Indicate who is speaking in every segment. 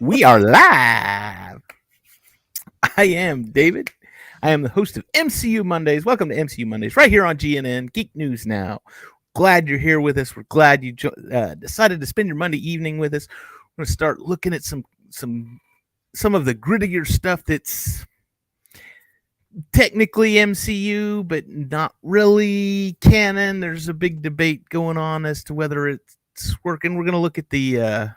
Speaker 1: We are live. I am David. I am the host of MCU Mondays. Welcome to MCU Mondays, right here on GNN Geek News Now. Glad you're here with us. We're glad you decided to spend your Monday evening with us. We're going to start looking at some of the grittier stuff that's technically MCU, but not really canon. There's a big debate going on as to whether it's working. We're going to look at the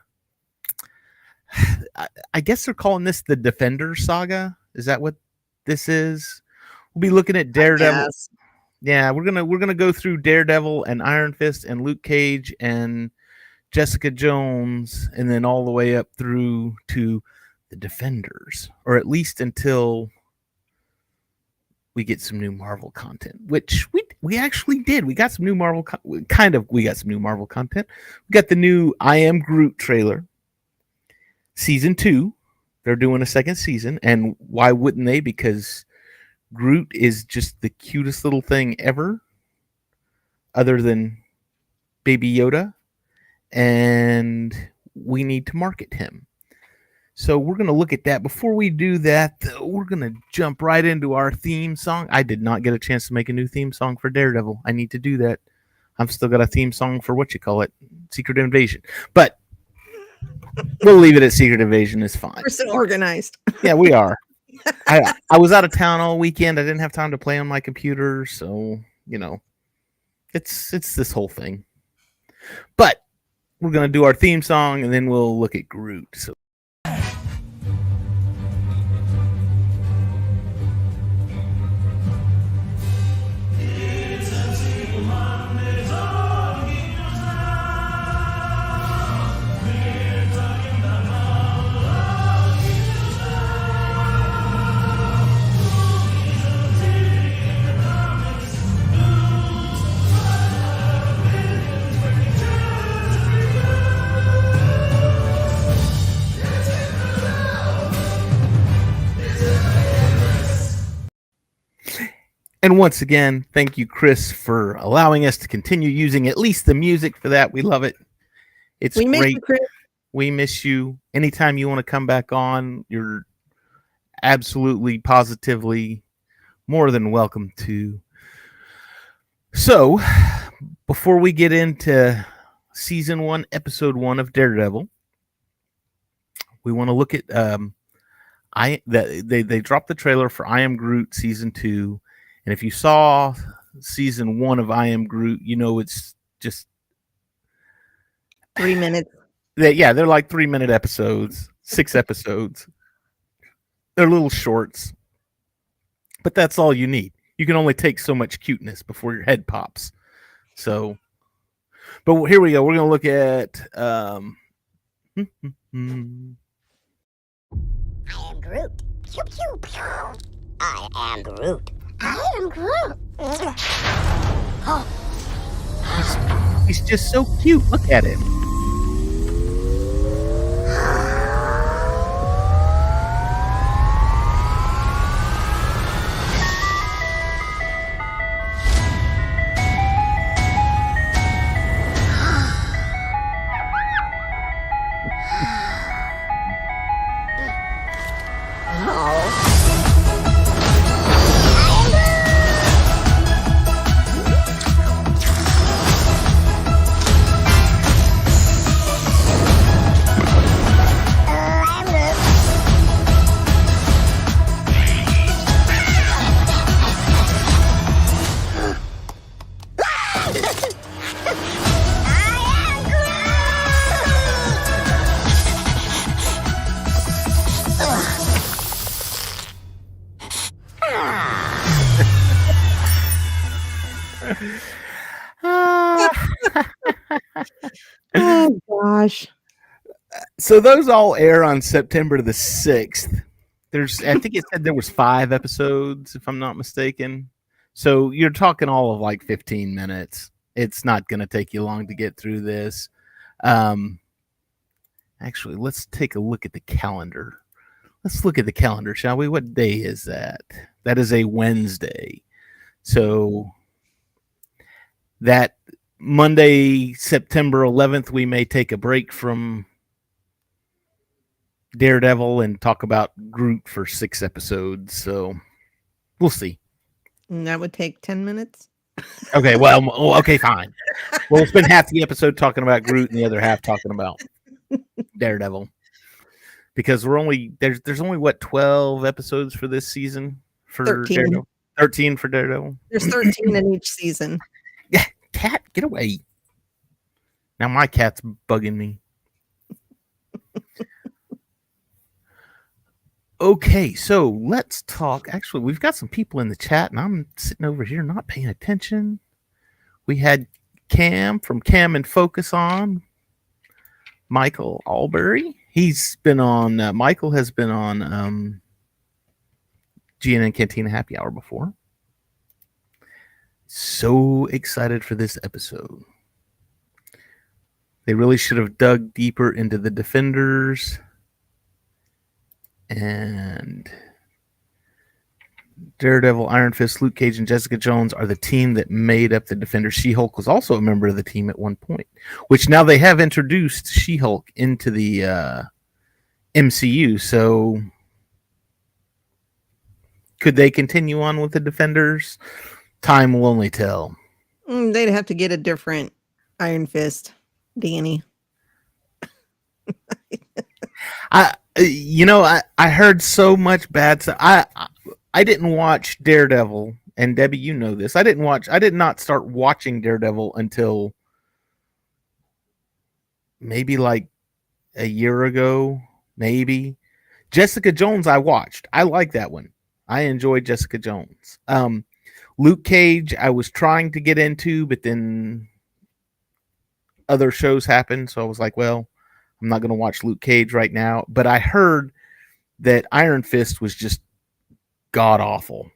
Speaker 1: I guess they're calling this the Defender saga. Is that what this is? We'll be looking at Daredevil.
Speaker 2: Yes.
Speaker 1: Yeah, we're gonna go through Daredevil and Iron Fist and Luke Cage and Jessica Jones, and then all the way up through to the Defenders, or at least until we get some new Marvel content, which we actually did. We got some new Marvel we got some new Marvel content. We got the new I Am Groot trailer. Season 2, they're doing a second season, and why wouldn't they? Because Groot is just the cutest little thing ever, other than Baby Yoda, and we need to market him. So we're going to look at that. Before we do that, though, we're going to jump right into our theme song. I did not get a chance to make a new theme song for Daredevil. I need to do that. I've still got a theme song for Secret Invasion. But we'll leave it at Secret Invasion. Is fine.
Speaker 2: We're so organized.
Speaker 1: Yeah, we are. I was out of town all weekend. I didn't have time to play on my computer, so it's this whole thing. But we're gonna do our theme song, and then we'll look at Groot. So. And once again, thank you, Chris, for allowing us to continue using at least the music for that. We love it. It's
Speaker 2: We
Speaker 1: great.
Speaker 2: miss you, Chris.
Speaker 1: We miss you. Anytime you want to come back on, you're absolutely, positively more than welcome to. So, before we get into season 1, episode 1 of Daredevil, we want to look at they dropped the trailer for I Am Groot season 2. And if you saw season 1 of I Am Groot, it's just
Speaker 2: 3 minutes.
Speaker 1: They're like 3-minute episodes, 6 episodes. They're little shorts, but that's all you need. You can only take so much cuteness before your head pops. So, but here we go. We're going to look at.
Speaker 3: I am Groot. Pew, pew, pew. I am Groot. I am Groot.
Speaker 1: He's just so cute. Look at him.
Speaker 2: Oh gosh.
Speaker 1: So those all air on September the 6th. I think it said there was 5 episodes, if I'm not mistaken. So you're talking all of like 15 minutes. It's not going to take you long to get through this. Actually, let's take a look at the calendar. Let's look at the calendar, shall we? What day is that? That is a Wednesday. So that Monday, September 11th, we may take a break from Daredevil and talk about Groot for 6 episodes. So we'll see.
Speaker 2: And that would take 10 minutes.
Speaker 1: Okay, okay, fine. We'll spend half the episode talking about Groot and the other half talking about Daredevil. Because there's only what 12 episodes for this season for
Speaker 2: 13.
Speaker 1: Daredevil. 13 for Daredevil.
Speaker 2: There's 13 in each season.
Speaker 1: Yeah, cat, get away. Now my cat's bugging me. Okay, so let's talk. Actually, we've got some people in the chat, and I'm sitting over here not paying attention. We had Cam from Cam and Focus on. Michael Albury. He's been on. Michael has been on GNN Cantina Happy Hour before. So excited for this episode. They really should have dug deeper into the Defenders. And Daredevil, Iron Fist, Luke Cage, and Jessica Jones are the team that made up the Defenders. She-Hulk was also a member of the team at one point, which now they have introduced She-Hulk into the MCU. So could they continue on with the Defenders? Time will only tell.
Speaker 2: They'd have to get a different Iron Fist, Danny.
Speaker 1: I heard so much bad stuff. I didn't watch Daredevil, and Debbie, you know this. I did not start watching Daredevil until maybe like a year ago, maybe. Jessica Jones I watched. I like that one. I enjoyed Jessica Jones. Luke Cage I was trying to get into, but then other shows happened, so I was like, well, I'm not going to watch Luke Cage right now. But I heard that Iron Fist was just god awful.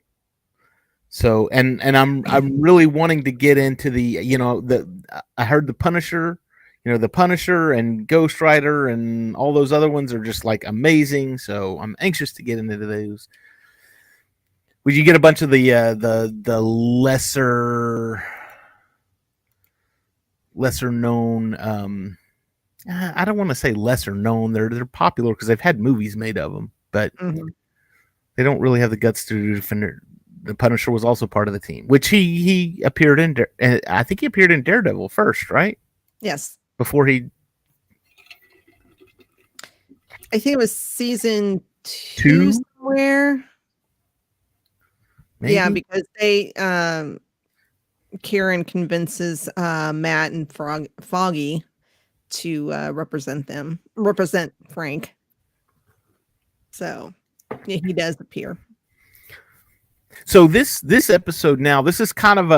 Speaker 1: So and I'm really wanting to get into I heard the Punisher, the Punisher and Ghost Rider and all those other ones are just like amazing. So I'm anxious to get into those. Would you get a bunch of the lesser known I don't want to say lesser known. They're popular because they've had movies made of them, but they don't really have the guts to defend. The Punisher was also part of the team, which he appeared in. I think he appeared in Daredevil first, right?
Speaker 2: Yes.
Speaker 1: Before he,
Speaker 2: I think it was season 2 somewhere.
Speaker 1: Maybe?
Speaker 2: Yeah, because they Karen convinces Matt and Foggy to represent Frank. So yeah, he does appear.
Speaker 1: So this episode now, this is kind of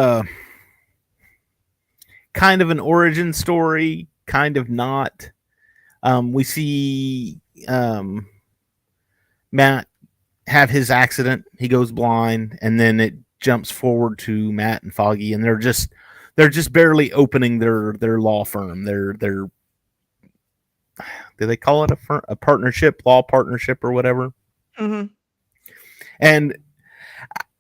Speaker 1: an origin story, kind of not. We see Matt have his accident. He goes blind, and then it jumps forward to Matt and Foggy, and they're just barely opening their law firm. They're do they call it a partnership, law partnership, or whatever?
Speaker 2: Mm-hmm.
Speaker 1: And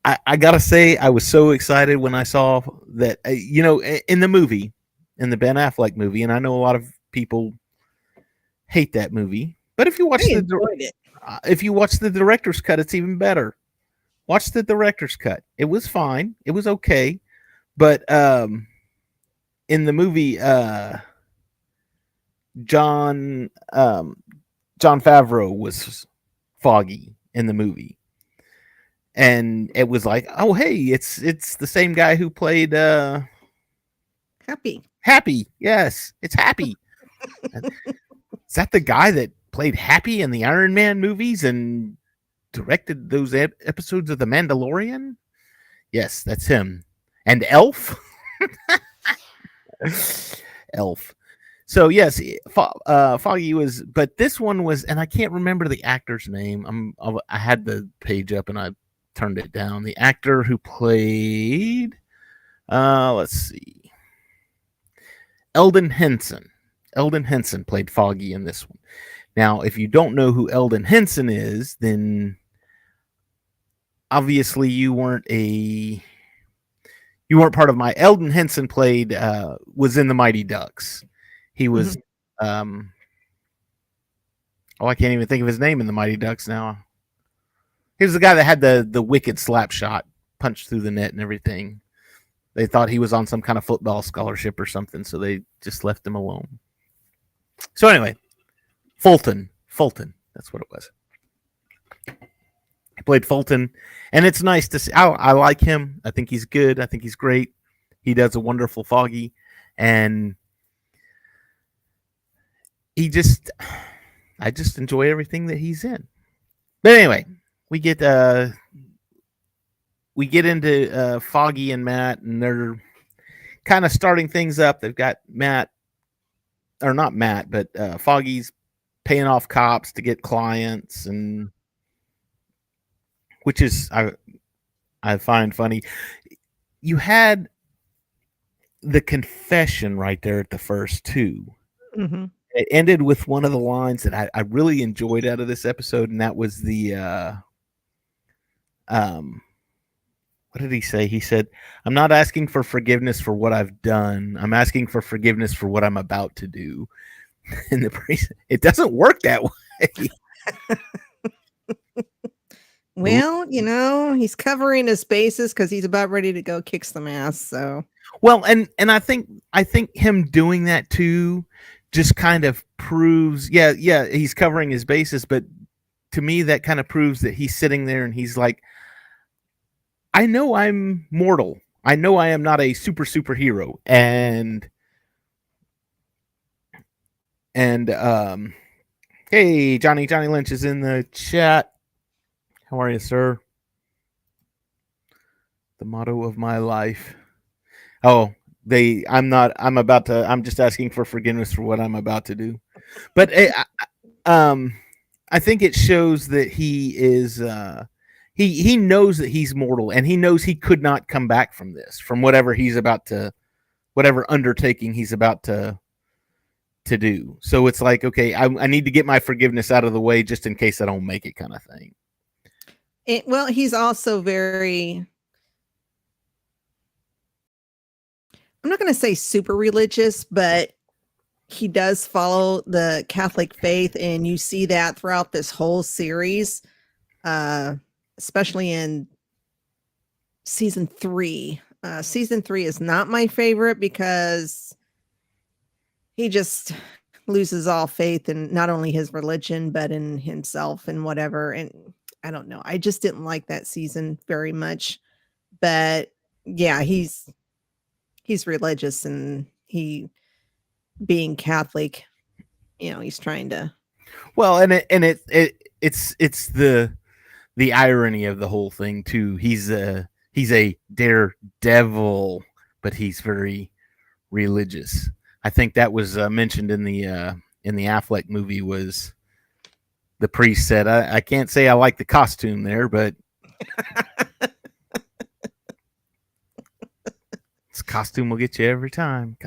Speaker 1: I gotta say, I was so excited when I saw that. In the movie, in the Ben Affleck movie, and I know a lot of people hate that movie, but if you watch if you watch the director's cut, it's even better. Watch the director's cut. It was fine. It was okay, but in the movie, John Favreau was Foggy in the movie, and it was like, oh hey, it's the same guy who played Happy. Yes, it's Happy. Is that the guy that played Happy in the Iron Man movies and directed those episodes of The Mandalorian? Yes, that's him. And Elf. Elf. So yes, Foggy was, but this one was, and I can't remember the actor's name. I had the page up and I turned it down. The actor who played, let's see, Eldon Henson. Eldon Henson played Foggy in this one. Now, if you don't know who Eldon Henson is, then obviously you weren't part of my. Eldon Henson was in the Mighty Ducks. He was Oh, I can't even think of his name in the Mighty Ducks now. He was the guy that had the wicked slap shot, punched through the net and everything. They thought he was on some kind of football scholarship or something, so they just left him alone. So anyway, Fulton, that's what it was. He played Fulton, and it's nice to see. I like him. I think he's good. I think he's great. He does a wonderful Foggy, and I just enjoy everything that he's in. But anyway, we get into Foggy and Matt, and they're kind of starting things up. They've got Matt, or not Matt, but Foggy's paying off cops to get clients, and which is I find funny. You had the confession right there at the first two.
Speaker 2: Mm-hmm.
Speaker 1: It ended with one of the lines that I really enjoyed out of this episode, and that was the what did he say? He said, "I'm not asking for forgiveness for what I've done. I'm asking for forgiveness for what I'm about to do." And the priest, it doesn't work that way.
Speaker 2: Well, he's covering his bases because he's about ready to go kick some ass. So,
Speaker 1: well, and I think him doing that too just kind of proves, yeah, he's covering his bases, but to me that kind of proves that he's sitting there and he's like, I know I'm mortal. I know I am not a superhero, and hey, Johnny Lynch is in the chat. How are you, sir? The motto of my life. Oh, I'm just asking for forgiveness for what I'm about to do. But I think it shows that he is he knows that he's mortal, and he knows he could not come back from this, from whatever undertaking he's about to do. So it's like, okay, I need to get my forgiveness out of the way just in case I don't make it, kind of thing.
Speaker 2: Well, he's also very, I'm not going to say super religious, but he does follow the Catholic faith, and you see that throughout this whole series, especially in season 3. Season 3 is not my favorite because he just loses all faith in not only his religion, but in himself and whatever. And I don't know. I just didn't like that season very much. But yeah, he's religious, and he, being Catholic, he's trying to.
Speaker 1: Well, and it's the irony of the whole thing too. He's a daredevil, but he's very religious. I think that was mentioned in the Affleck movie. Was the priest said, I can't say I like the costume there, but this costume will get you every time.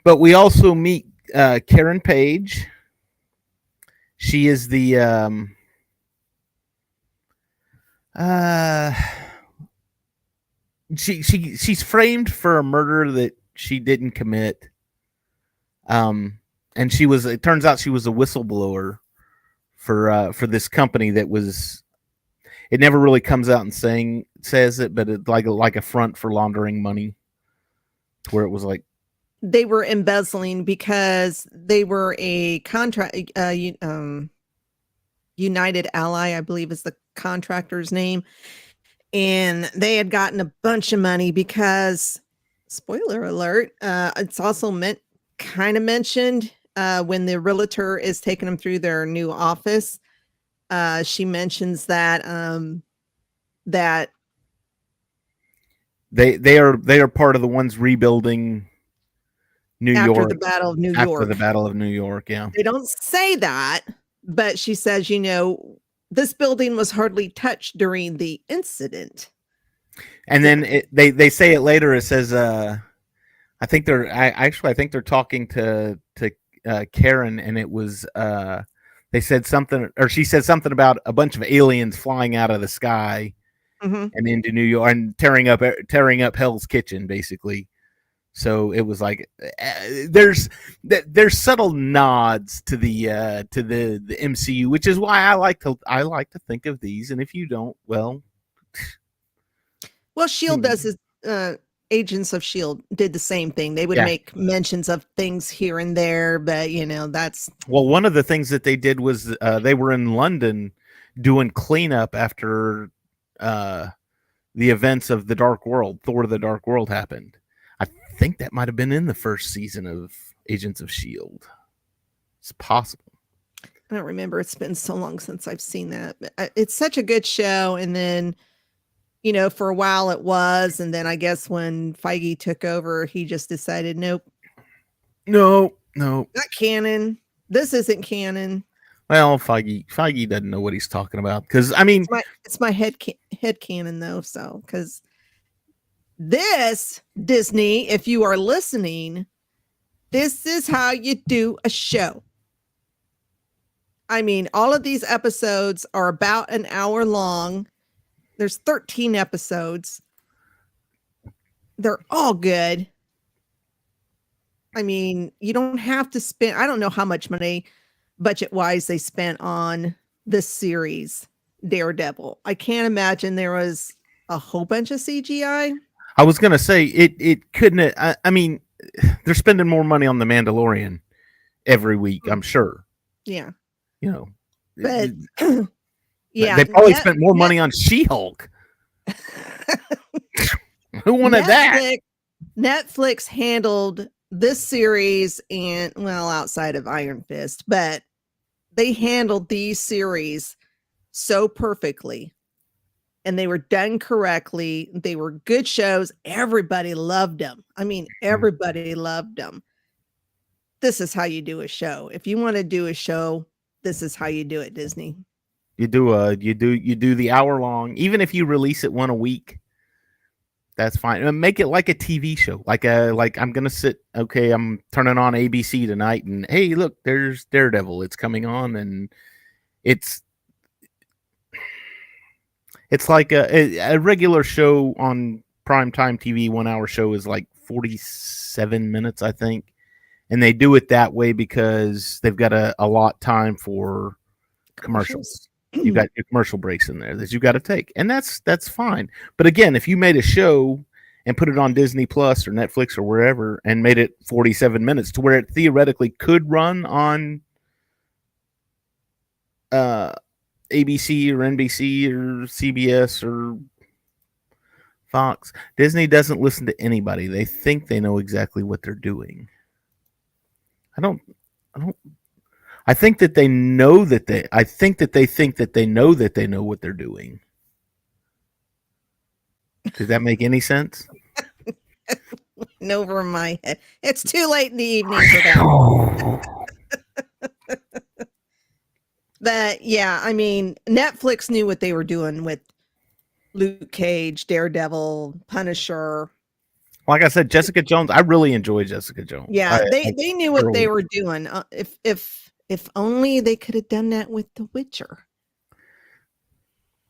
Speaker 1: But we also meet Karen Page. She is the she's framed for a murder that she didn't commit. And it turns out she was a whistleblower for this company that was, it never really comes out and says it, but it's like a front for laundering money, where it was like
Speaker 2: they were embezzling because they were a contract, United Ally, I believe is the contractor's name. And they had gotten a bunch of money because, spoiler alert, it's also mentioned when the realtor is taking them through their new office. She mentions that that
Speaker 1: they are part of the ones rebuilding New York
Speaker 2: after the Battle of New York.
Speaker 1: After the Battle of New York, yeah.
Speaker 2: They don't say that, but she says, this building was hardly touched during the incident.
Speaker 1: And then they say it later. It says, I think they're talking to Karen, and it was they said something, or she said something about a bunch of aliens flying out of the sky and into New York and tearing up Hell's Kitchen, basically. So it was like there's subtle nods to the MCU, which is why I like to think of these. And if you don't, well,
Speaker 2: Shield does his Agents of Shield did the same thing. They would make mentions of things here and there, but that's
Speaker 1: one of the things that they did was they were in London doing cleanup after the events of the Dark World. Thor: The Dark World happened. I think that might have been in the first season of Agents of Shield. It's possible.
Speaker 2: I don't remember. It's been so long since I've seen that. But it's such a good show. And then, for a while it was. And then I guess when Feige took over, he just decided, nope.
Speaker 1: No.
Speaker 2: Not canon. This isn't canon.
Speaker 1: Well, Feige doesn't know what he's talking about. Because, I mean...
Speaker 2: It's my head canon, though. So, because this, Disney, if you are listening, this is how you do a show. I mean, all of these episodes are about an hour long. There's 13 episodes. They're all good. I mean, you don't have to spend, I don't know how much money budget-wise they spent on this series, Daredevil. I can't imagine there was a whole bunch of CGI.
Speaker 1: I was going to say, it couldn't, I mean, they're spending more money on The Mandalorian every week, I'm sure.
Speaker 2: Yeah.
Speaker 1: But
Speaker 2: yeah,
Speaker 1: they probably spent more money on She-Hulk. Who wanted that?
Speaker 2: Netflix handled this series and, well, outside of Iron Fist, but they handled these series so perfectly and they were done correctly. They were good shows. Everybody loved them. I mean, everybody loved them. This is how you do a show. If you want to do a show, this is how you do it, Disney.
Speaker 1: You do the hour long, even if you release it one a week, that's fine. And make it like a TV show, like I'm gonna sit. Okay, I'm turning on ABC tonight, and hey, look, there's Daredevil. It's coming on, and it's like a regular show on primetime TV. 1 hour show is like 47 minutes, I think. And they do it that way because they've got a lot time for commercials. You got your commercial breaks in there that you got to take, and that's fine. But again, if you made a show and put it on Disney Plus or Netflix or wherever and made it 47 minutes to where it theoretically could run on ABC or NBC or CBS or Fox, Disney doesn't listen to anybody. They think they know exactly what they're doing. I think that they know that I think that they think that they know what they're doing. Does that make any sense?
Speaker 2: Over my head. It's too late in the evening for that. But yeah, I mean, Netflix knew what they were doing with Luke Cage, Daredevil, Punisher.
Speaker 1: Like I said, Jessica Jones. I really enjoy Jessica Jones.
Speaker 2: Yeah, they knew what they were doing. If only they could have done that with The Witcher.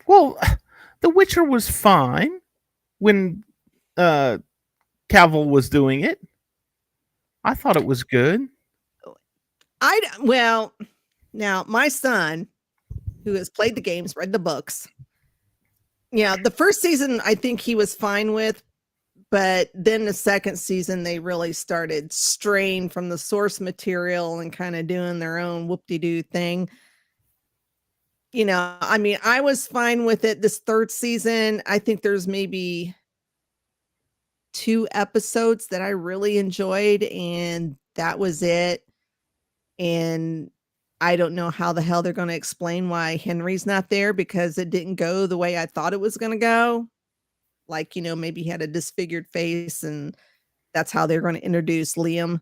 Speaker 1: Well, The Witcher was fine when Cavill was doing it. I thought it was good.
Speaker 2: Now my son, who has played the games, read the books. Yeah, the first season I think he was fine with. But then the second season, they really started straying from the source material and kind of doing their own whoop-de-doo thing. I mean, I was fine with it. This third season, I think there's maybe 2 episodes that I really enjoyed, and that was it. And I don't know how the hell they're going to explain why Henry's not there, because it didn't go the way I thought it was going to go. Like, maybe he had a disfigured face and that's how they're going to introduce Liam.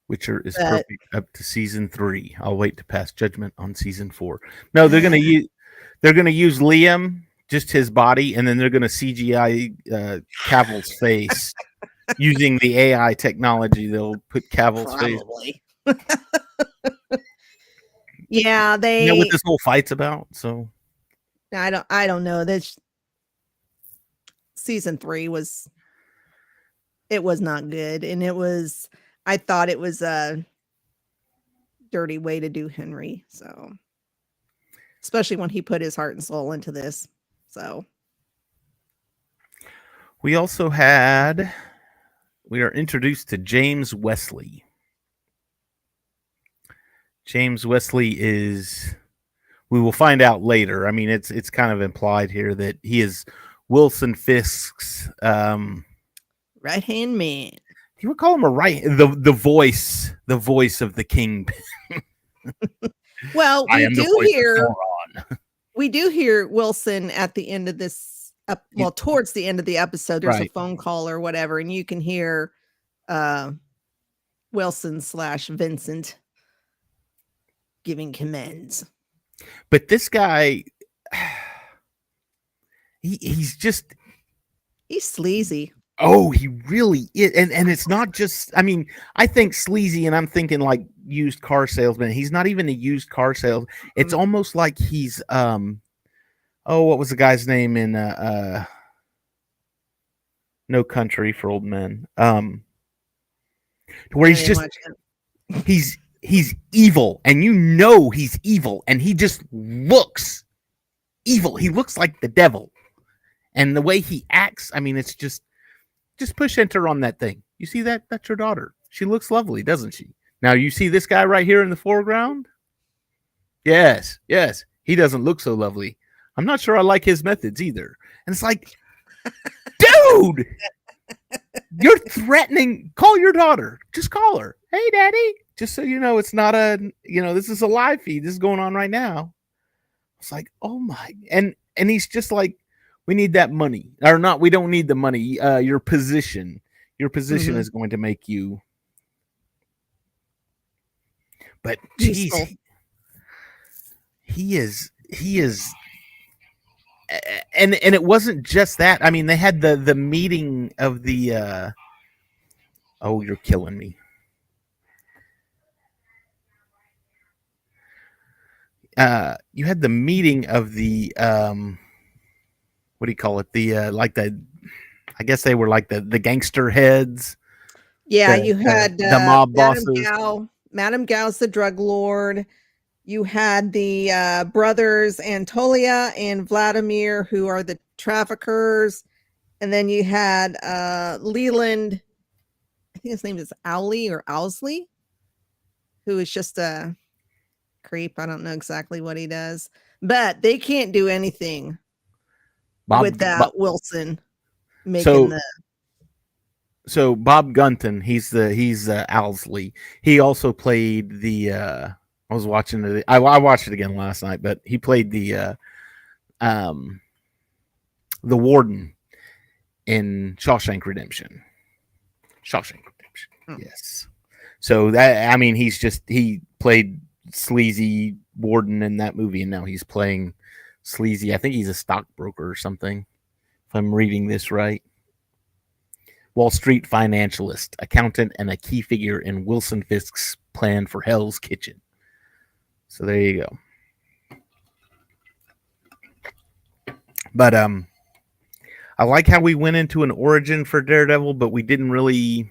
Speaker 1: Witcher is perfect up to season 3. I'll wait to pass judgment on season 4. No, they're going to use Liam, just his body, and then they're going to CGI Cavill's face using the AI technology. They'll put Cavill's
Speaker 2: Probably. Face. Yeah,
Speaker 1: they. You know what this whole fight's about? So
Speaker 2: I don't know. This season 3 was It was not good, and I thought it was a dirty way to do Henry. So, especially when he put his heart and soul into this. So,
Speaker 1: We are introduced to James Wesley. James Wesley is, we will find out later. I mean, it's kind of implied here that he is Wilson Fisk's
Speaker 2: right hand man.
Speaker 1: you would call him the voice of the king.
Speaker 2: Well,
Speaker 1: I am the voice of Sauron.
Speaker 2: we do hear Wilson at the end of this. Well, towards the end of the episode, there's a phone call or whatever, and you can hear Wilson / Vincent giving commands.
Speaker 1: But this guy, he's sleazy. Oh, he really is. And it's not just, I mean, I think sleazy, and I'm thinking like used car salesman. He's not even a used car salesman. It's almost like he's what was the guy's name in No Country for Old Men? Where he's just he's evil, and you know he's evil, and he just looks evil. He looks like the devil. And the way he acts, I mean, it's just push enter on that thing. You see that? That's your daughter. She looks lovely, doesn't she? Now you see this guy right here in the foreground? Yes. He doesn't look so lovely. I'm not sure I like his methods either. And it's like, dude, you're threatening. Call your daughter. Just call her. Hey, daddy. Just so you know, it's not this is a live feed. This is going on right now. It's like, oh my. And he's just like, we need that money. Or not, we don't need the money. Your position is going to make you. But geez, he is and it wasn't just that. I mean, they had the meeting of the oh, you're killing me. You had the meeting of the what do you call it? The I guess they were like the gangster heads.
Speaker 2: Yeah, you had
Speaker 1: the mob bosses.
Speaker 2: Madame Gao's the drug lord. You had the brothers Antolia and Vladimir, who are the traffickers. And then you had Leland, I think his name is Owley or Owsley, who is just a creep. I don't know exactly what he does. But they can't do anything without Wilson making
Speaker 1: So Bob Gunton, he's Owsley. He also played the I was watching it. I watched it again last night, but he played the warden in Shawshank Redemption. Yes. So that, I mean, he played sleazy warden in that movie, and now he's playing sleazy. I think he's a stockbroker or something, if I'm reading this right. Wall Street financialist, accountant, and a key figure in Wilson Fisk's plan for Hell's Kitchen. So there you go. But I like how we went into an origin for Daredevil, but we didn't really.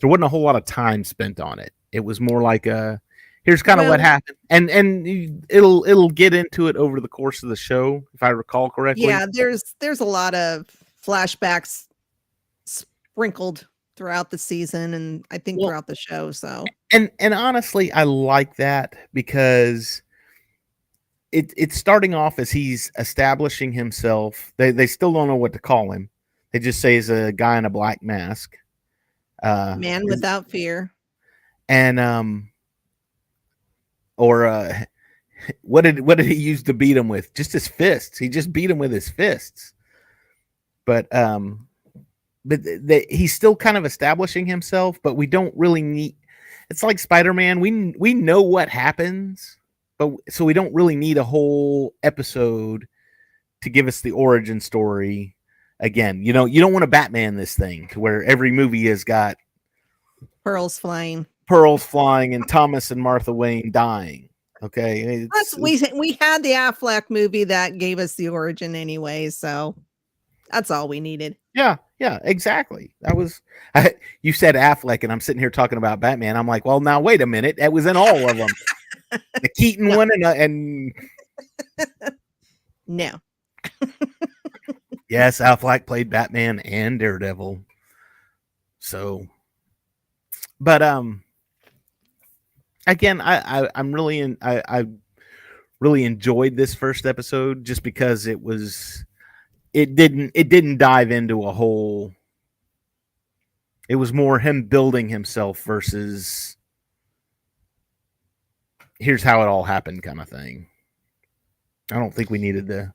Speaker 1: There wasn't a whole lot of time spent on it. It was more like here's kind of what happened, and it'll get into it over the course of the show, if I recall correctly.
Speaker 2: Yeah, there's a lot of flashbacks sprinkled throughout the season, and I think throughout the show. So
Speaker 1: and honestly, I like that because it's starting off as he's establishing himself. They still don't know what to call him. They just say he's a guy in a black mask.
Speaker 2: Man without fear.
Speaker 1: And what did he use to beat him with? Just his fists. He just beat him with his fists. But he's still kind of establishing himself, but we don't really need. It's like Spider-Man. We know what happens, but so we don't really need a whole episode to give us the origin story. Again, you don't want to Batman this thing to where every movie has got
Speaker 2: pearls flying,
Speaker 1: and Thomas and Martha Wayne dying. Okay,
Speaker 2: we had the Affleck movie that gave us the origin anyway, so that's all we needed.
Speaker 1: Yeah, Yeah, exactly. You said Affleck, and I'm sitting here talking about Batman. I'm like, well, now wait a minute. That was in all of them. The Keaton one and
Speaker 2: No.
Speaker 1: yes, Affleck played Batman and Daredevil. So, but again, I'm really I really enjoyed this first episode just because it didn't dive into a whole. It was more him building himself versus here's how it all happened kind of thing. I don't think we needed to.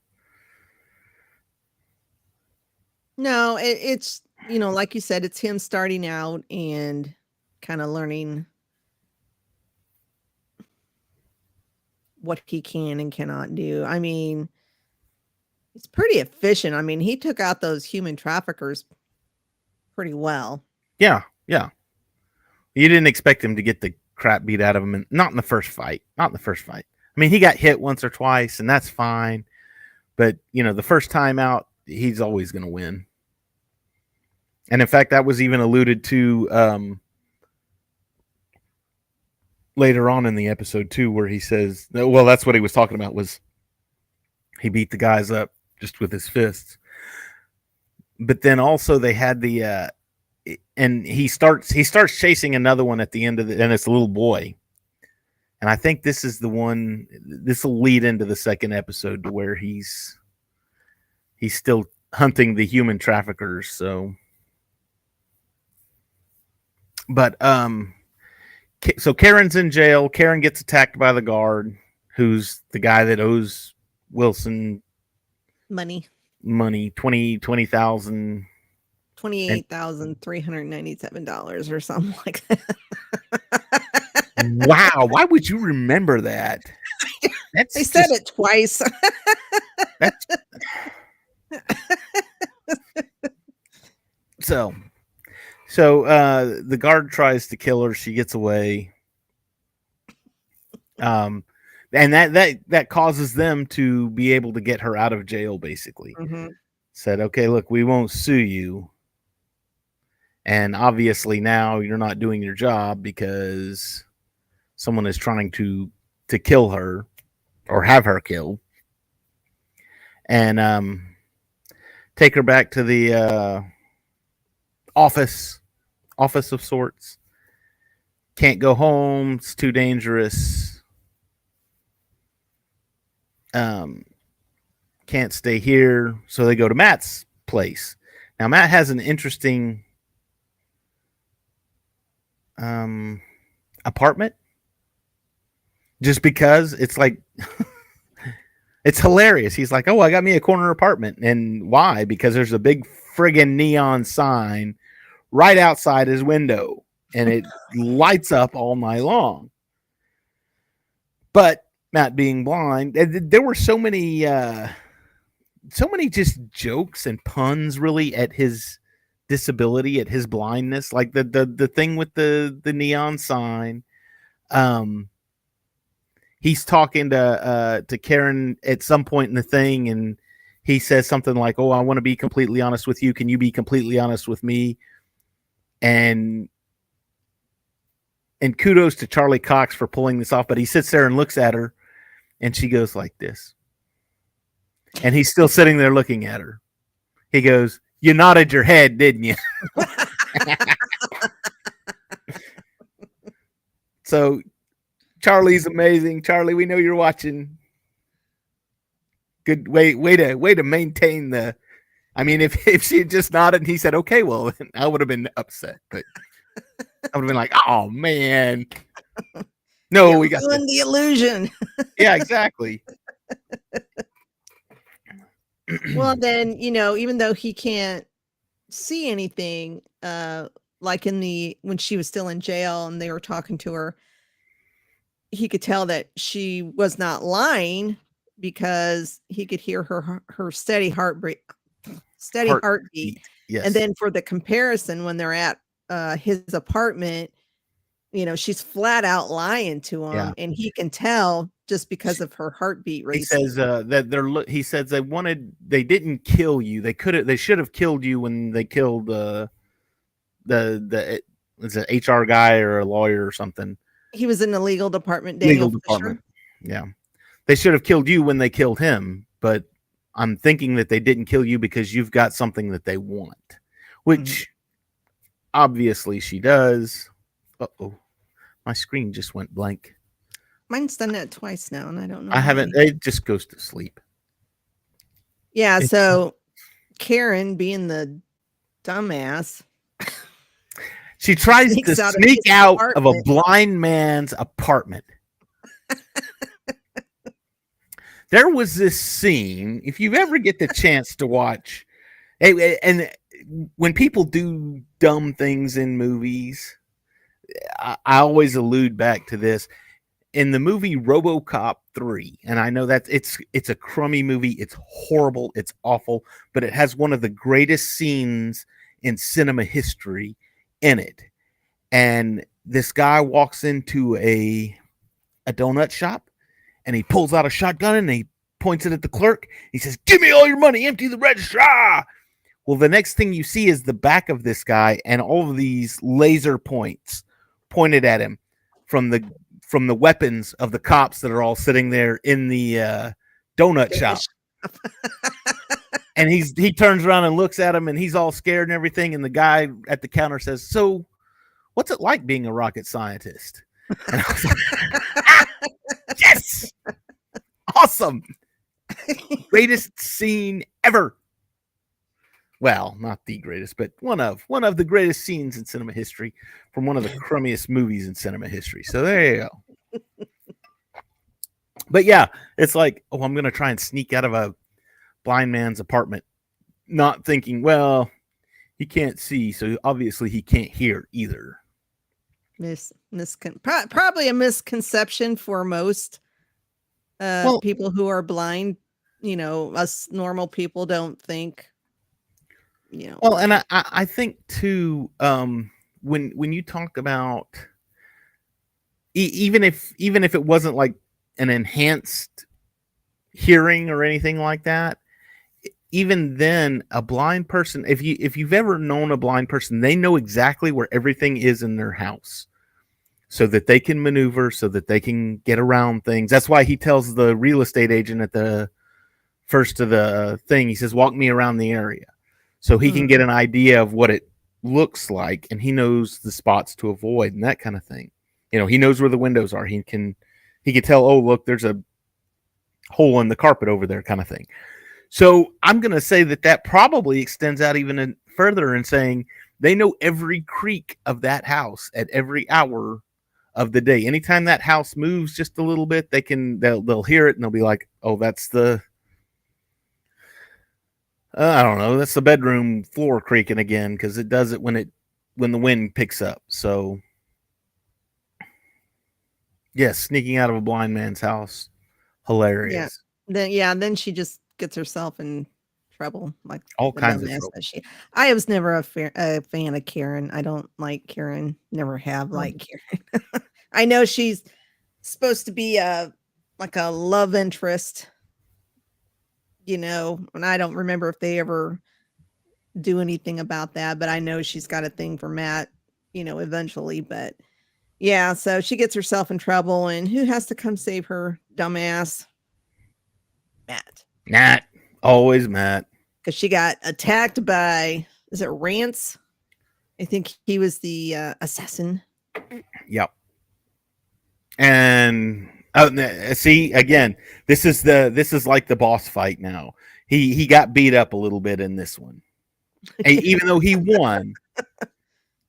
Speaker 2: No, it's like you said, it's him starting out and kind of learning what he can and cannot do. I mean, he's pretty efficient. I mean, he took out those human traffickers pretty well.
Speaker 1: Yeah. You didn't expect him to get the crap beat out of him, not in the first fight. I mean, he got hit once or twice, and that's fine. But the first time out, he's always going to win. And in fact, that was even alluded to later on in the episode too, where he says, "Well, that's what he was talking about. Was he beat the guys up just with his fists?" But then also they had the and he starts chasing another one at the end of and it's a little boy. And I think this is the one. This will lead into the second episode to where he's still hunting the human traffickers. So, but so Karen's in jail. Karen gets attacked by the guard, who's the guy that owes Wilson
Speaker 2: money,
Speaker 1: $20,000.
Speaker 2: $28,397 or something like that.
Speaker 1: Wow, why would you remember that?
Speaker 2: They said it twice.
Speaker 1: So the guard tries to kill her. She gets away. And that causes them to be able to get her out of jail, basically.
Speaker 2: Mm-hmm.
Speaker 1: Said, okay, look, we won't sue you. And obviously now you're not doing your job because someone is trying to kill her or have her killed. And take her back to the office of sorts. Can't go home. It's too dangerous. Can't stay here. So they go to Matt's place. Now, Matt has an interesting apartment just because it's like it's hilarious. He's like, oh, I got me a corner apartment. And why? Because there's a big friggin' neon sign right outside his window and it lights up all night long. But Matt being blind, there were so many just jokes and puns really at his disability, at his blindness, like the thing with the neon sign. He's talking to Karen at some point in the thing, and he says something like, "Oh, I want to be completely honest with you. Can you be completely honest with me?" And kudos to Charlie Cox for pulling this off. But he sits there and looks at her, and she goes like this, and he's still sitting there looking at her. He goes, "You nodded your head, didn't you?" So Charlie's amazing. Charlie, we know you're watching. Good way to maintain the. I mean, if she had just nodded and he said, "Okay," well, I would have been upset, but I would have been like, "Oh man, no,
Speaker 2: yeah,
Speaker 1: we got
Speaker 2: the illusion."
Speaker 1: Yeah, exactly.
Speaker 2: Well, then, even though he can't see anything, like when she was still in jail and they were talking to her, he could tell that she was not lying because he could hear her steady heartbeat.
Speaker 1: Yes.
Speaker 2: And then for the comparison, when they're at his apartment, she's flat out lying to him, and he can tell just because of her heartbeat
Speaker 1: He
Speaker 2: racing.
Speaker 1: says that he says they didn't kill you. They should have killed you when they killed the it's an HR guy or a lawyer or something.
Speaker 2: He was in the legal department, Daniel
Speaker 1: Legal
Speaker 2: Fisher.
Speaker 1: department. Yeah. They should have killed you when they killed him, but I'm thinking that they didn't kill you because you've got something that they want, which obviously she does. Uh-oh. My screen just went blank.
Speaker 2: Mine's done that twice now, and I don't know.
Speaker 1: I haven't. It just goes to sleep.
Speaker 2: Yeah, so Karen, being the dumbass,
Speaker 1: she tries
Speaker 2: sneaks
Speaker 1: to
Speaker 2: out of
Speaker 1: sneak
Speaker 2: his
Speaker 1: out of a
Speaker 2: apartment.
Speaker 1: blind man's apartment. There was this scene, if you ever get the chance to watch, and when people do dumb things in movies, I always allude back to this. In the movie RoboCop 3, and I know that it's a crummy movie, it's horrible, it's awful, but it has one of the greatest scenes in cinema history in it. And this guy walks into a donut shop, and he pulls out a shotgun and he points it at the clerk. He says, "Give me all your money, empty the register." Ah! Well, the next thing you see is the back of this guy and all of these laser points pointed at him from the weapons of the cops that are all sitting there in the donut shop. And he turns around and looks at him, and he's all scared and everything. And the guy at the counter says, "So what's it like being a rocket scientist?" And I was like, yes, awesome. Greatest scene ever. Well, not the greatest, but one of the greatest scenes in cinema history from one of the crummiest movies in cinema history. So there you go. But yeah, it's like, oh, I'm going to try and sneak out of a blind man's apartment, not thinking, well, he can't see, so obviously he can't hear either.
Speaker 2: Probably a misconception for most people who are blind. You know, us normal people don't think. You know.
Speaker 1: Well, and I think too, when you talk about even if it wasn't like an enhanced hearing or anything like that, even then, a blind person, if you've ever known a blind person, they know exactly where everything is in their house, so that they can maneuver, so that they can get around things. That's why he tells the real estate agent at the first of the thing, he says, "Walk me around the area." So he can get an idea of what it looks like, and he knows the spots to avoid and that kind of thing. You know, he knows where the windows are. He can tell, oh, look, there's a hole in the carpet over there, kind of thing. So I'm going to say that probably extends out even further in saying they know every creak of that house at every hour of the day. Anytime that house moves just a little bit, they'll hear it and they'll be like, oh, that's the I don't know. That's the bedroom floor creaking again, because it does it when the wind picks up. So, yes, sneaking out of a blind man's house, hilarious.
Speaker 2: Then she just gets herself in trouble, like
Speaker 1: all kinds of trouble.
Speaker 2: I was never a fan of Karen. I don't like Karen. Never have liked Karen. I know she's supposed to be like a love interest. You know, and I don't remember if they ever do anything about that, but I know she's got a thing for Matt, you know, eventually. But yeah, so she gets herself in trouble, and who has to come save her? Dumbass. Matt.
Speaker 1: Always Matt.
Speaker 2: Because she got attacked by, is it Rance? I think he was the assassin.
Speaker 1: Yep. And see, again, this is like the boss fight now. He got beat up a little bit in this one. Even though he won,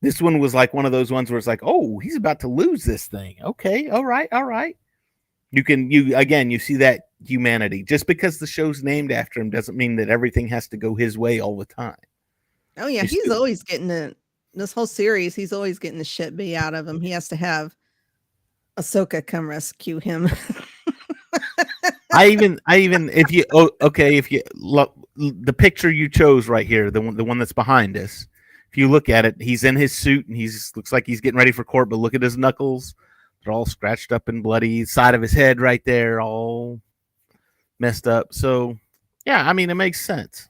Speaker 1: this one was like one of those ones where it's like, oh, he's about to lose this thing. Okay, all right. You see that humanity. Just because the show's named after him doesn't mean that everything has to go his way all the time.
Speaker 2: Oh yeah, he's always getting this whole series, he's always getting the shit beat out of him. He has to have Ahsoka come rescue him.
Speaker 1: I even if you look the picture you chose right here, the one that's behind us, if you look at it, he's in his suit and looks like he's getting ready for court, but look at his knuckles, They're all scratched up and bloody. Side of his head right there, all messed up. So, yeah, I mean, it makes sense.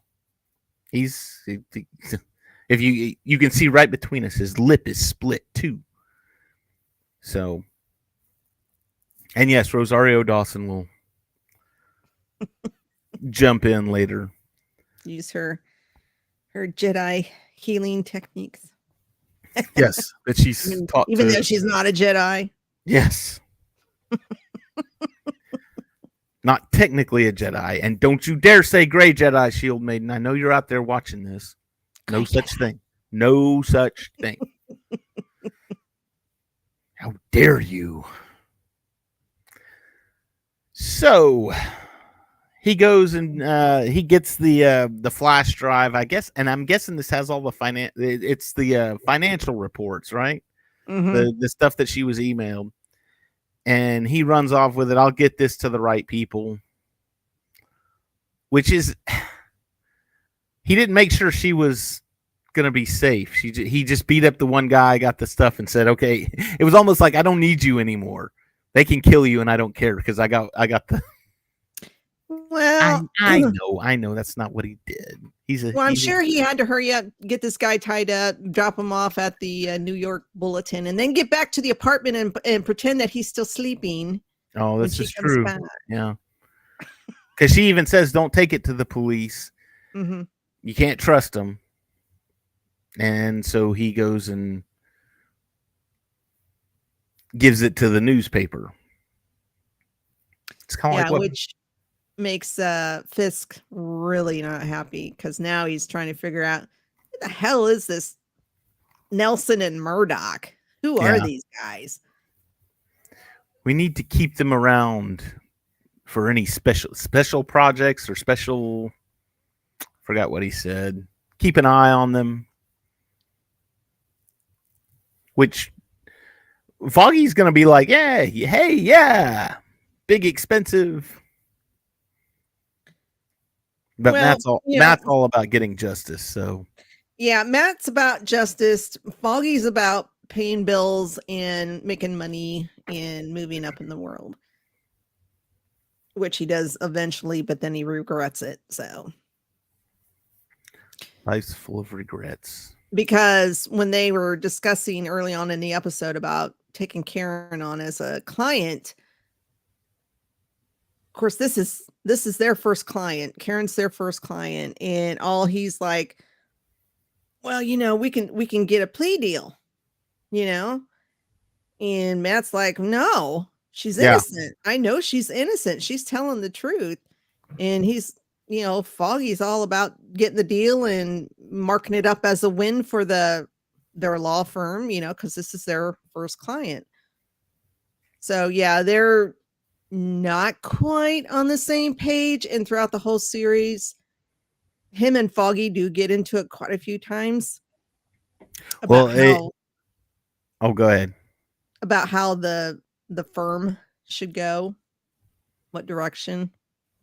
Speaker 1: If you can see right between us, his lip is split too. So, and yes, Rosario Dawson will jump in later.
Speaker 2: Use her Jedi healing techniques.
Speaker 1: Yes, that she's taught
Speaker 2: even
Speaker 1: to.
Speaker 2: though she's not a Jedi.
Speaker 1: Yes. Not technically a Jedi. And don't you dare say gray Jedi, Shield Maiden. I know you're out there watching this. No
Speaker 2: Gray
Speaker 1: such
Speaker 2: Jedi.
Speaker 1: thing. No such thing. How dare you? So he goes and he gets the flash drive, I guess, and I'm guessing this has all the it's the financial reports, right?
Speaker 2: Mhm.
Speaker 1: The stuff that she was emailed. And he runs off with it. I'll get this to the right people. Which is, he didn't make sure she was going to be safe. He just beat up the one guy, got the stuff, and said, okay. It was almost like, I don't need you anymore. They can kill you, and I don't care because I got the.
Speaker 2: Well,
Speaker 1: I know that's not what he did.
Speaker 2: I'm sure he had to hurry up, get this guy tied up, drop him off at the New York Bulletin, and then get back to the apartment and pretend that he's still sleeping.
Speaker 1: Oh, this is true. Back. Yeah. Because she even says, don't take it to the police.
Speaker 2: Mm-hmm.
Speaker 1: You can't trust them. And so he goes and gives it to the newspaper. It's kind of
Speaker 2: which makes Fisk really not happy because now he's trying to figure out who the hell is this Nelson and Murdock? Who are these guys?
Speaker 1: We need to keep them around for any special projects or special. Forgot what he said. Keep an eye on them. Which Foggy's going to be like, yeah, big expensive. But Matt's all about getting justice. So
Speaker 2: yeah, Matt's about justice. Foggy's about paying bills and making money and moving up in the world, which he does eventually, but then he regrets it. So
Speaker 1: life's full of regrets.
Speaker 2: Because when they were discussing early on in the episode about taking Karen on as a client, of course, this is their first client. Karen's their first client, and all he's like, well, we can get a plea deal, and Matt's like, no, she's innocent. I know she's innocent. She's telling the truth. And he's, Foggy's all about getting the deal and marking it up as a win for their law firm, because this is their first client. So yeah, they're not quite on the same page. And throughout the whole series, him and Foggy do get into it quite a few times.
Speaker 1: Go ahead.
Speaker 2: About how the firm should go, what direction.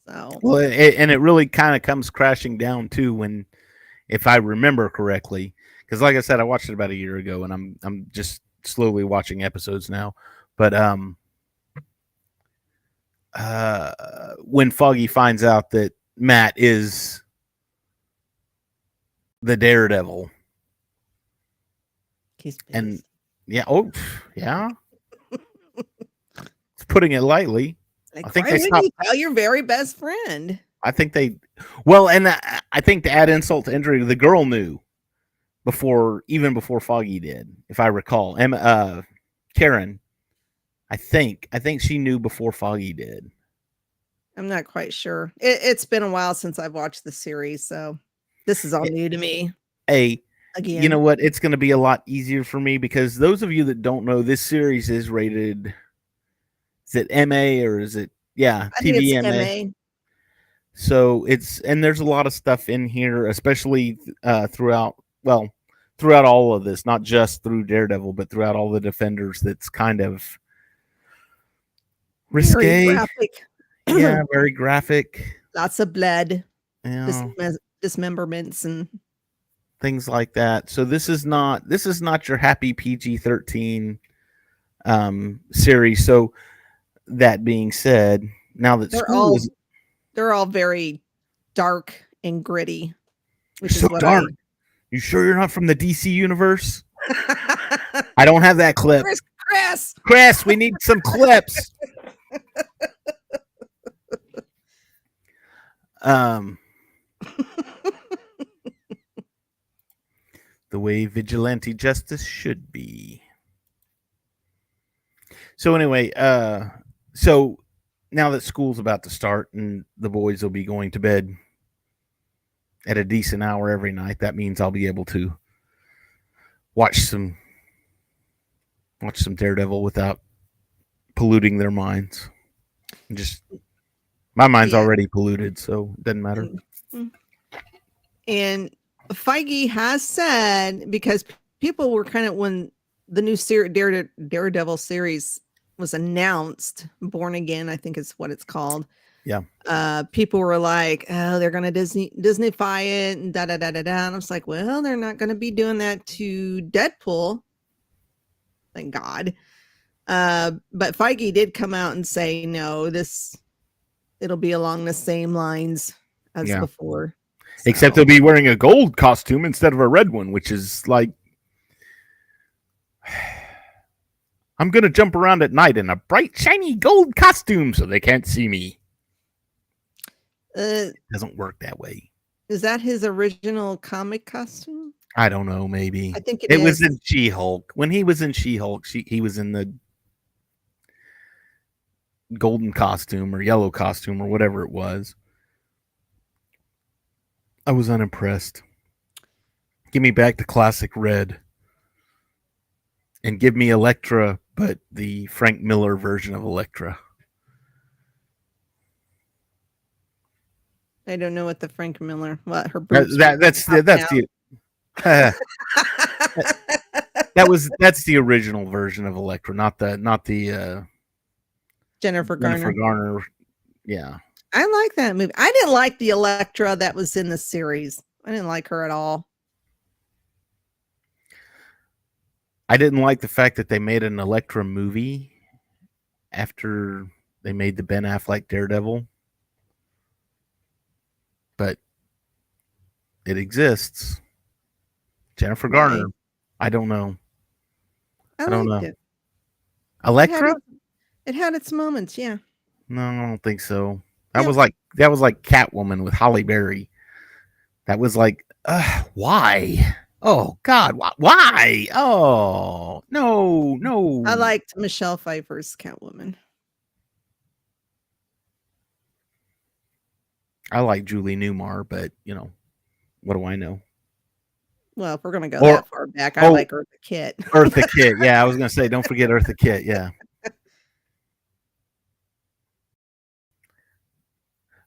Speaker 2: So
Speaker 1: and it really kind of comes crashing down too when, if I remember correctly, because like I said, I watched it about a year ago, and I'm just slowly watching episodes now. But when Foggy finds out that Matt is the Daredevil, and yeah, putting it lightly.
Speaker 2: Like,
Speaker 1: I think
Speaker 2: why would you tell your very best friend?
Speaker 1: I think and I think to add insult to injury, the girl knew even before Foggy did, if I recall. Karen, I think she knew before Foggy did.
Speaker 2: I'm not quite sure. It's been a while since I've watched the series, so this is all new to me.
Speaker 1: Again, you know what? It's going to be a lot easier for me because those of you that don't know, this series is rated. Is it MA or is it TVMA? So there's a lot of stuff in here, especially throughout all of this, not just through Daredevil, but throughout all the Defenders. That's kind of risque.
Speaker 2: Very graphic.
Speaker 1: Yeah, very graphic.
Speaker 2: Lots of blood,
Speaker 1: dismemberments, and things like that. So this is not your happy PG-13 series. So that being said, now that
Speaker 2: They're
Speaker 1: school
Speaker 2: all
Speaker 1: is
Speaker 2: they're all very dark and gritty, which
Speaker 1: so
Speaker 2: is what
Speaker 1: dark, you sure you're not from the DC universe? I don't have that clip. Chris, we need some clips. The way vigilante justice should be. So anyway, so now that school's about to start and the boys will be going to bed at a decent hour every night, that means I'll be able to watch some Daredevil without polluting their minds. Just my mind's already polluted, so it doesn't matter.
Speaker 2: And Feige has said, because people were kind of, when the new Daredevil series was announced, Born Again, I think is what it's called.
Speaker 1: Yeah.
Speaker 2: People were like, oh, they're going to Disneyfy it and da da da da da. And I was like, well, they're not going to be doing that to Deadpool. Thank God. But Feige did come out and say, no, it'll be along the same lines as before.
Speaker 1: Except he'll be wearing a gold costume instead of a red one, which is like, I'm going to jump around at night in a bright, shiny gold costume so they can't see me. It doesn't work that way.
Speaker 2: Is that his original comic costume?
Speaker 1: I don't know, maybe.
Speaker 2: I think
Speaker 1: it was in She-Hulk. When he was in She-Hulk, he was in the golden costume or yellow costume or whatever it was. I was unimpressed. Give me back the classic red. And give me Elektra, but the Frank Miller version of Elektra.
Speaker 2: I don't know what the Frank Miller. What her boobs?
Speaker 1: That's the that's the original version of Elektra, not the
Speaker 2: Jennifer Garner.
Speaker 1: Yeah.
Speaker 2: I like that movie. I didn't like the Elektra that was in the series. I didn't like her at all.
Speaker 1: I didn't like the fact that they made an Elektra movie after they made the Ben Affleck Daredevil. But it exists. Jennifer Garner. I don't know.
Speaker 2: I don't know. It.
Speaker 1: Elektra?
Speaker 2: It had its moments, yeah.
Speaker 1: No, I don't think so. That was like Catwoman with Halle Berry. That was like, why? Oh God, why? Oh no.
Speaker 2: I liked Michelle Pfeiffer's Catwoman.
Speaker 1: I like Julie Newmar, but what do I know?
Speaker 2: Well, if we're gonna go that far back, I like Eartha Kitt.
Speaker 1: Eartha Kitt, yeah. I was gonna say, don't forget Eartha Kitt, yeah.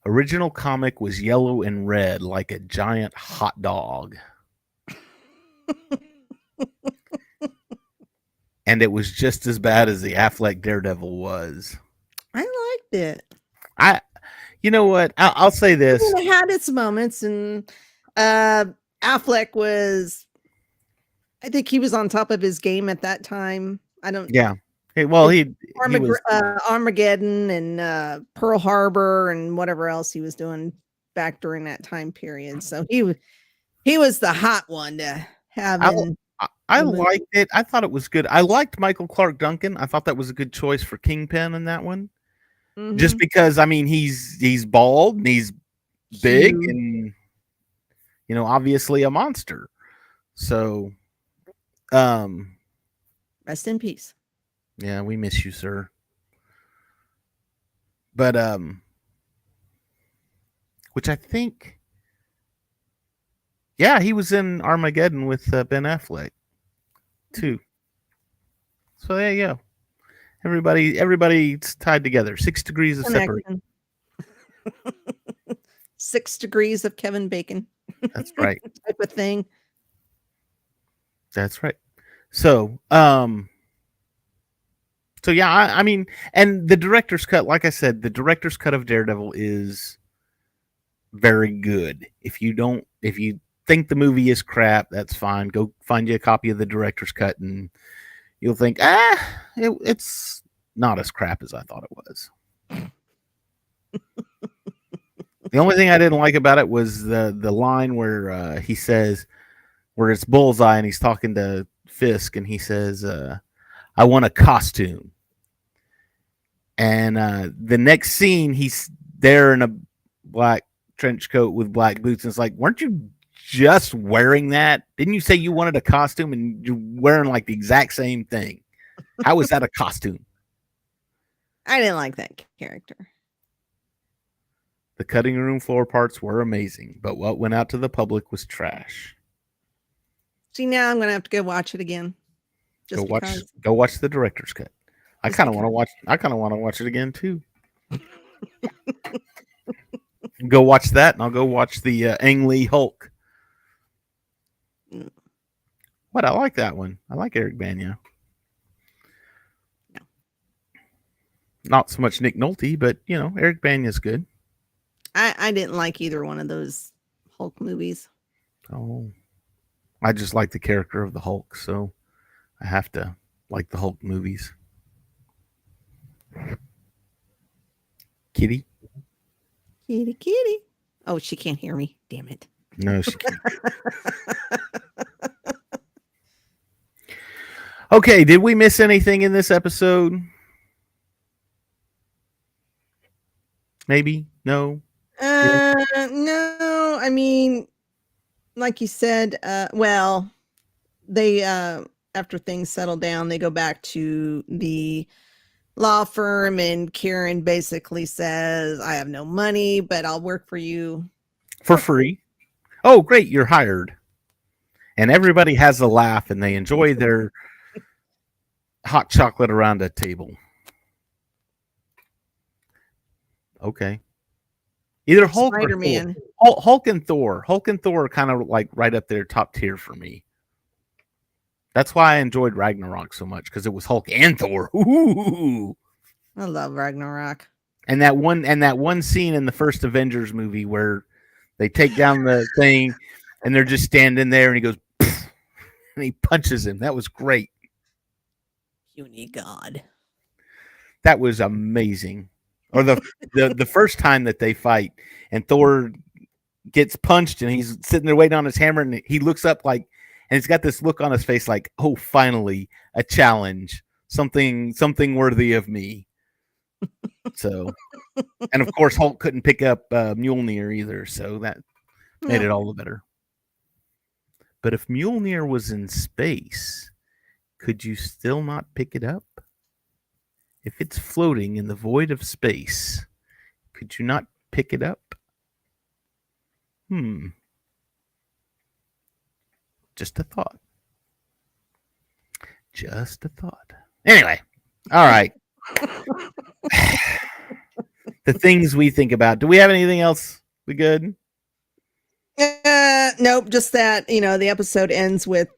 Speaker 1: Original comic was yellow and red like a giant hot dog. And it was just as bad as the Affleck Daredevil was.
Speaker 2: I liked it.
Speaker 1: You know what? I'll say this.
Speaker 2: It had its moments, and Affleck was, I think he was on top of his game at that time.
Speaker 1: Yeah. Hey, well, he was
Speaker 2: Armageddon and Pearl Harbor and whatever else he was doing back during that time period. So he was the hot one to have.
Speaker 1: I liked it. I thought it was good. I liked Michael Clark Duncan. I thought that was a good choice for Kingpin in that one. Mm-hmm. Just because, I mean, he's bald and he's big and obviously a monster. So,
Speaker 2: rest in peace.
Speaker 1: Yeah, we miss you, sir. But which I think, yeah, he was in Armageddon with Ben Affleck too. So there you go. Everybody's tied together. 6 degrees of separation.
Speaker 2: 6 degrees of Kevin Bacon.
Speaker 1: That's right.
Speaker 2: Type of thing.
Speaker 1: That's right. So, So yeah, I mean, and the director's cut, like I said, the director's cut of Daredevil is very good. If you think the movie is crap, that's fine. Go find you a copy of the director's cut and you'll think, it's not as crap as I thought it was. The only thing I didn't like about it was the line where he says, where it's Bullseye and he's talking to Fisk and he says, I want a costume. And the next scene, he's there in a black trench coat with black boots. And it's like, weren't you just wearing that? Didn't you say you wanted a costume and you're wearing like the exact same thing? How is that a costume?
Speaker 2: I didn't like that character.
Speaker 1: The cutting room floor parts were amazing, but what went out to the public was trash.
Speaker 2: See, now I'm going to have to go watch it again.
Speaker 1: Go watch the director's cut. I kind of want to watch it again too. Go watch that, and I'll go watch the Ang Lee Hulk. What? I like that one. I like Eric Bana.
Speaker 2: No.
Speaker 1: Not so much Nick Nolte, but Eric Bana's good.
Speaker 2: I didn't like either one of those Hulk movies.
Speaker 1: Oh, I just like the character of the Hulk, so I have to like the Hulk movies. Kitty.
Speaker 2: Oh, she can't hear me. Damn it.
Speaker 1: No, she can't. Okay, did we miss anything in this episode? Maybe? No?
Speaker 2: No, I mean, like you said, they after things settle down, they go back to the law firm, and Karen basically says, I have no money, but I'll work for you
Speaker 1: for free. Oh, great, you're hired. And everybody has a laugh and they enjoy their hot chocolate around a table. Okay. Either Hulk
Speaker 2: Spider-Man.
Speaker 1: or Thor. Hulk and Thor. Hulk and Thor are kind of like right up there, top tier for me. That's why I enjoyed Ragnarok so much, because it was Hulk and Thor. Ooh.
Speaker 2: I love Ragnarok.
Speaker 1: And that one scene in the first Avengers movie where they take down the thing and they're just standing there and he goes and he punches him. That was great.
Speaker 2: Puny God.
Speaker 1: That was amazing. Or the first time that they fight and Thor gets punched and he's sitting there waiting on his hammer and he looks up like, and he's got this look on his face like, oh, finally a challenge, something worthy of me. So, and of course Hulk couldn't pick up Mjolnir either, so that made it all the better. But if Mjolnir was in space, could you still not pick it up? If it's floating in the void of space, could you not pick it up? Just a thought. Just a thought. Anyway, all right. The things we think about. Do we have anything else? We good?
Speaker 2: Nope. Just that, the episode ends with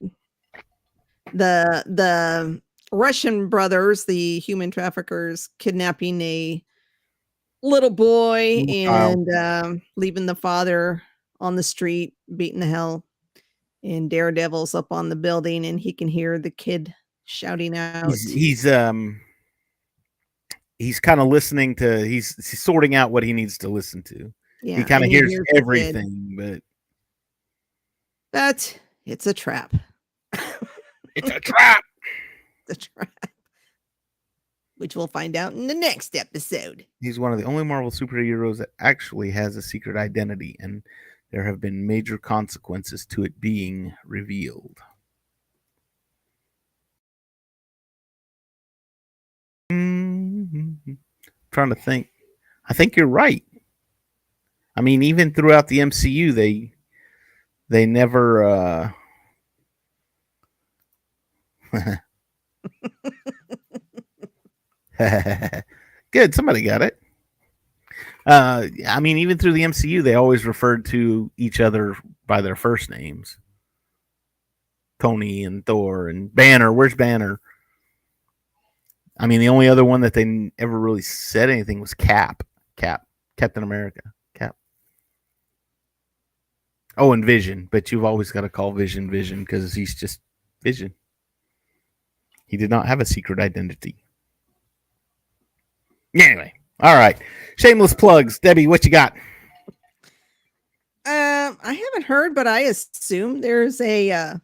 Speaker 2: the Russian brothers, the human traffickers, kidnapping a little boy and leaving the father on the street, beating the hell. And Daredevil's up on the building, and he can hear the kid shouting out.
Speaker 1: He's kind of listening to. He's sorting out what he needs to listen to. Yeah, he kind of hears everything,
Speaker 2: but it's a trap.
Speaker 1: It's a trap.
Speaker 2: It's a trap. Which we'll find out in the next episode.
Speaker 1: He's one of the only Marvel superheroes that actually has a secret identity, and there have been major consequences to it being revealed. Trying to think. I think you're right. I mean, even throughout the MCU, they never Good, somebody got it. I mean, even through the MCU, they always referred to each other by their first names. Tony and Thor and Banner. Where's Banner? I mean, the only other one that they ever really said anything was Cap. Captain America. Cap. Oh, and Vision. But you've always got to call Vision because he's just Vision. He did not have a secret identity. Anyway, all right. Shameless plugs. Debbie, what you got?
Speaker 2: I haven't heard, but I assume there's a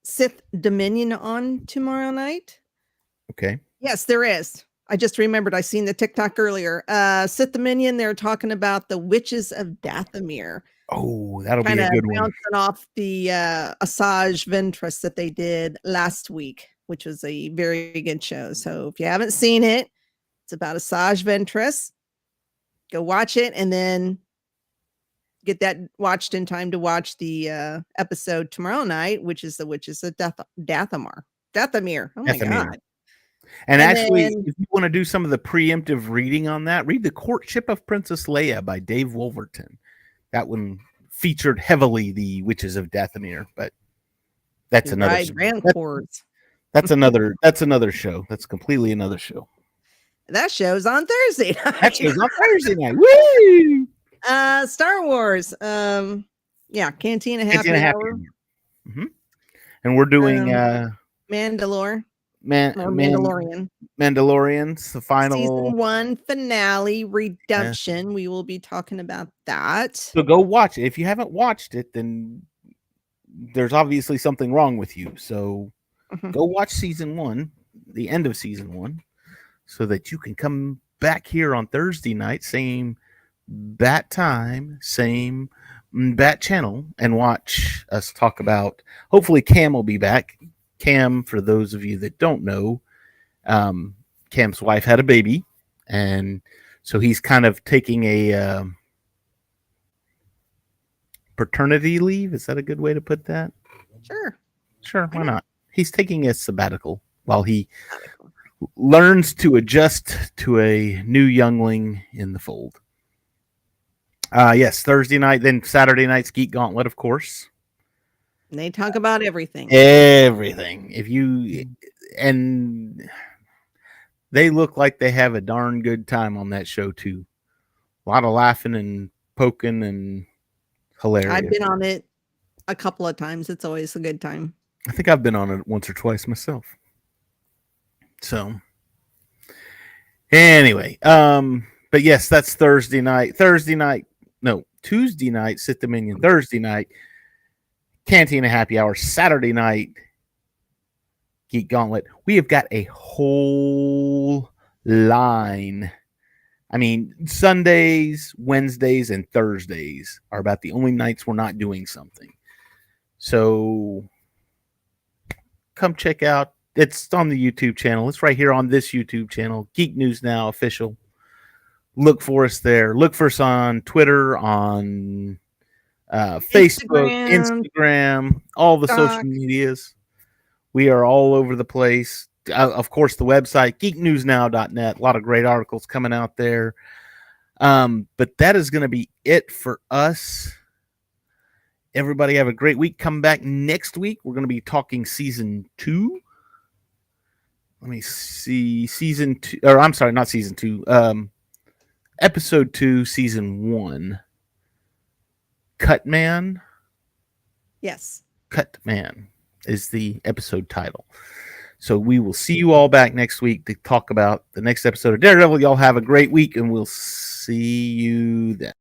Speaker 2: Sith Dominion on tomorrow night.
Speaker 1: Okay.
Speaker 2: Yes, there is. I just remembered. I seen the TikTok earlier. Sith Dominion. They're talking about the witches of Dathomir.
Speaker 1: Oh, that'll be
Speaker 2: Kind
Speaker 1: a
Speaker 2: of
Speaker 1: good one.
Speaker 2: bouncing off the Asajj Ventress that they did last week, which was a very good show. So if you haven't seen it, it's about Asajj Ventress. Go watch it and then get that watched in time to watch the episode tomorrow night, which is the Witches of Dathomir. Dathomir. Oh my
Speaker 1: Dathomir.
Speaker 2: God.
Speaker 1: And
Speaker 2: And
Speaker 1: actually,
Speaker 2: then-
Speaker 1: if you want to do some of the preemptive reading on that, read The Courtship of Princess Leia by Dave Wolverton. That one featured heavily the Witches of Dathomir, but that's another
Speaker 2: Right, Rancors.
Speaker 1: that's another show. That's completely another show.
Speaker 2: That show's on Thursday.
Speaker 1: That show's on Thursday night. Woo!
Speaker 2: Star Wars. Yeah, Cantina Happy
Speaker 1: Cantina Happy
Speaker 2: Hour.
Speaker 1: Hour. Mhm. And we're doing
Speaker 2: Mandalorian.
Speaker 1: Mandalorians, the final
Speaker 2: Season 1 finale, Redemption. We will be talking about that.
Speaker 1: So go watch it. If you haven't watched it, then there's obviously something wrong with you. So go watch season 1, the end of season 1, so that you can come back here on Thursday night, same bat time, same bat channel, and watch us talk about. Hopefully, Cam will be back. Cam, for those of you that don't know, Cam's wife had a baby, and so he's kind of taking a paternity leave. Is that a good way to put that? Sure, why not? He's taking a sabbatical while he learns to adjust to a new youngling in the fold. Yes, Thursday night, then Saturday night's Geek Gauntlet, of course.
Speaker 2: And they talk about everything.
Speaker 1: Everything. And they look like they have a darn good time on that show too. A lot of laughing and poking and hilarious.
Speaker 2: I've been on it a couple of times. It's always a good time.
Speaker 1: I think I've been on it once or twice myself. So anyway, but yes, that's Thursday night. Tuesday night, Sith Dominion. Thursday night, Cantina Happy Hour. Saturday night, Geek Gauntlet. We have got a whole line. I mean, Sundays, Wednesdays, and Thursdays are about the only nights we're not doing something. So come check out. It's on the YouTube channel. It's right here on this YouTube channel, Geek News Now Official. Look for us there. Look for us on Twitter, on Facebook, Instagram, all the social medias. We are all over the place. Of course, the website, geeknewsnow.net. A lot of great articles coming out there. But that is going to be it for us. Everybody have a great week. Come back next week. We're going to be talking season 2. Let me see. Season 2, or I'm sorry, not season 2. Episode 2, season 1. Cutman.
Speaker 2: Yes.
Speaker 1: Cutman is the episode title. So we will see you all back next week to talk about the next episode of Daredevil. Y'all have a great week, and we'll see you then.